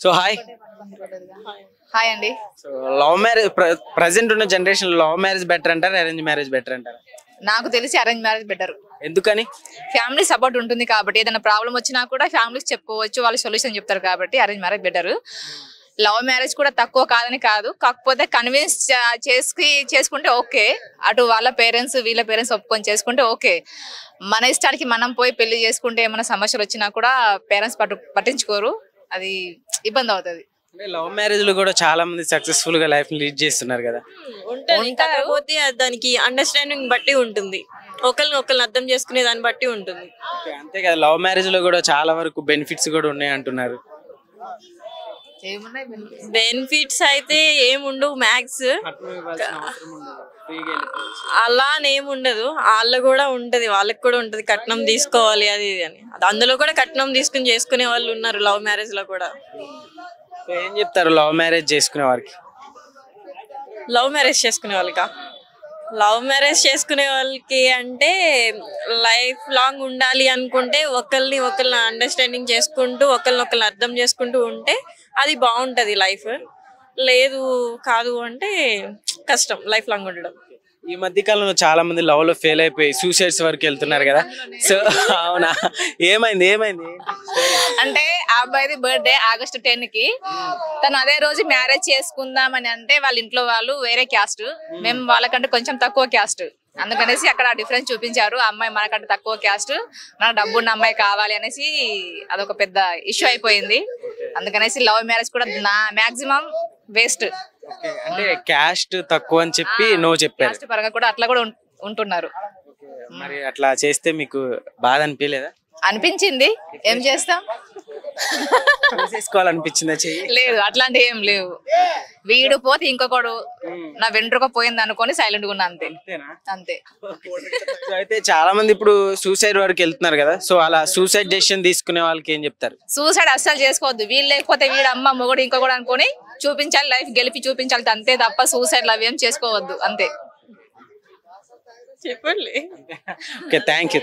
So hi. Hi అండి. So love marriage present ఉన్న generation love marriage better అంటారా, arrange marriage better అంటారా? నాకు తెలిసి అరేంజ్ మ్యారేజ్ బెటర్. ఎందుకని? ఫ్యామిలీ సపోర్ట్ ఉంటుంది కాబట్టి, ఏదైనా ప్రాబ్లం వచ్చినా కూడా ఫ్యామిలీకి చెప్పుకోవచ్చు, వాళ్ళు సొల్యూషన్ చెప్తారు కాబట్టి arrange marriage better. Love marriage కూడా తక్కువ కాదని కాదు, కాకపోతే కన్విన్స్ చేసుకుంటే ఓకే. అటు వాళ్ళ పేరెంట్స్ వీళ్ళ పేరెంట్స్ ఒప్పుకొని చేసుకుంటే ఓకే. మన ఇష్టానికి మనం పోయి పెళ్లి చేసుకుంటే ఏమైనా సమస్యలు వచ్చినా కూడా పేరెంట్స్ పట్టించుకోరు, అది ఇబ్బంది అవుతుంది. లవ్ మ్యారేజ్ లో కూడా చాలా మంది సక్సెస్ఫుల్ గా లైఫ్ లీడ్ చేస్తున్నారు కదా. కాకపోతే దానికి అండర్స్టాండింగ్ బట్టి ఉంటుంది, ఒకరిని అర్థం చేసుకునే దాన్ని బట్టి ఉంటుంది. అంతే కదా, లవ్ మ్యారేజ్ లో కూడా చాలా వరకు బెనిఫిట్స్ కూడా ఉన్నాయి అంటున్నారు. బెనిఫిట్స్ అయితే ఏముండవు, మ్యాక్స్ అలా ఏముండదు. వాళ్ళ కూడా ఉంటది, వాళ్ళకి కూడా ఉంటది కట్నం తీసుకోవాలి అది ఇది అని. అందులో కూడా కట్నం తీసుకుని చేసుకునే వాళ్ళు ఉన్నారు లవ్ మ్యారేజ్ లో కూడా. ఏం చెప్తారు లవ్ మ్యారేజ్ చేసుకునే వారికి? లవ్ మ్యారేజ్ చేసుకునే వాళ్ళకి అంటే లైఫ్ లాంగ్ ఉండాలి అనుకుంటే ఒకరిని అండర్స్టాండింగ్ చేసుకుంటూ ఒకరిని అర్థం చేసుకుంటూ ఉంటే అది బాగుంటది లైఫ్. లేదు కాదు అంటే కష్టం లైఫ్ లాంగ్ ఉండడం. ఈ మధ్య కాలంలో చాలా మంది లవ్ లో ఫెయిల్ అయిపోయి సూసైడ్స్ వరకు వెళ్తున్నారు కదా. సో అవునా, ఏమైంది? అంటే ఆ అబ్బాయిది బర్త్డే August 10 కి, తను అదే రోజు మ్యారేజ్ చేసుకుందామని అంటే వాళ్ళ ఇంట్లో వాళ్ళు వేరే క్యాస్ట్, మేము వాళ్ళకంటే కొంచెం తక్కువ క్యాస్ట్, అందుకనేసి అక్కడ డిఫరెన్స్ చూపించారు. అమ్మాయి మనకంటే తక్కువ క్యాస్ట్, మన డబ్బున్న అమ్మాయి కావాలి అనేసి అదొక పెద్ద ఇష్యూ అయిపోయింది. అందుకనేసి లవ్ మ్యారేజ్ కూడా నా మాక్సిమం వేస్ట్. అంటే క్యాస్ట్ తక్కువ అని చెప్పి నో చెప్పారు. క్యాస్ట్ పరంగా కూడా అట్లా కూడా ఉంటున్నారు. మరి అట్లా చేస్తే మీకు బాధ అనిపించలేదా? అనిపించింది, ఏం చేస్తాం. చేసుకోవాలనిపించిందా? లేదు, అట్లాంటి ఏం లేవు. వీడు పోతే ఇంకొకడు నా వెంట్రుక పోయింది అనుకొని సైలెంట్ గా ఉన్నా, అంతే. అయితే చాలా మంది ఇప్పుడు సూసైడ్ వరకు వెళ్తున్నారు కదా, సో అలా సూసైడ్ డెసిషన్ తీసుకునే వాళ్ళకి ఏం చెప్తారు? సూసైడ్ అస్సలు చేసుకోవద్దు. వీళ్ళు లేకపోతే వీడు అమ్మ మొగుడు ఇంకొకడు అనుకొని చూపించాలి, లైఫ్ గెలిపి చూపించాలి అంతే తప్ప సూసైడ్ అవి ఏం చేసుకోవద్దు, అంతే. చెప్పండి. Okay, thank you.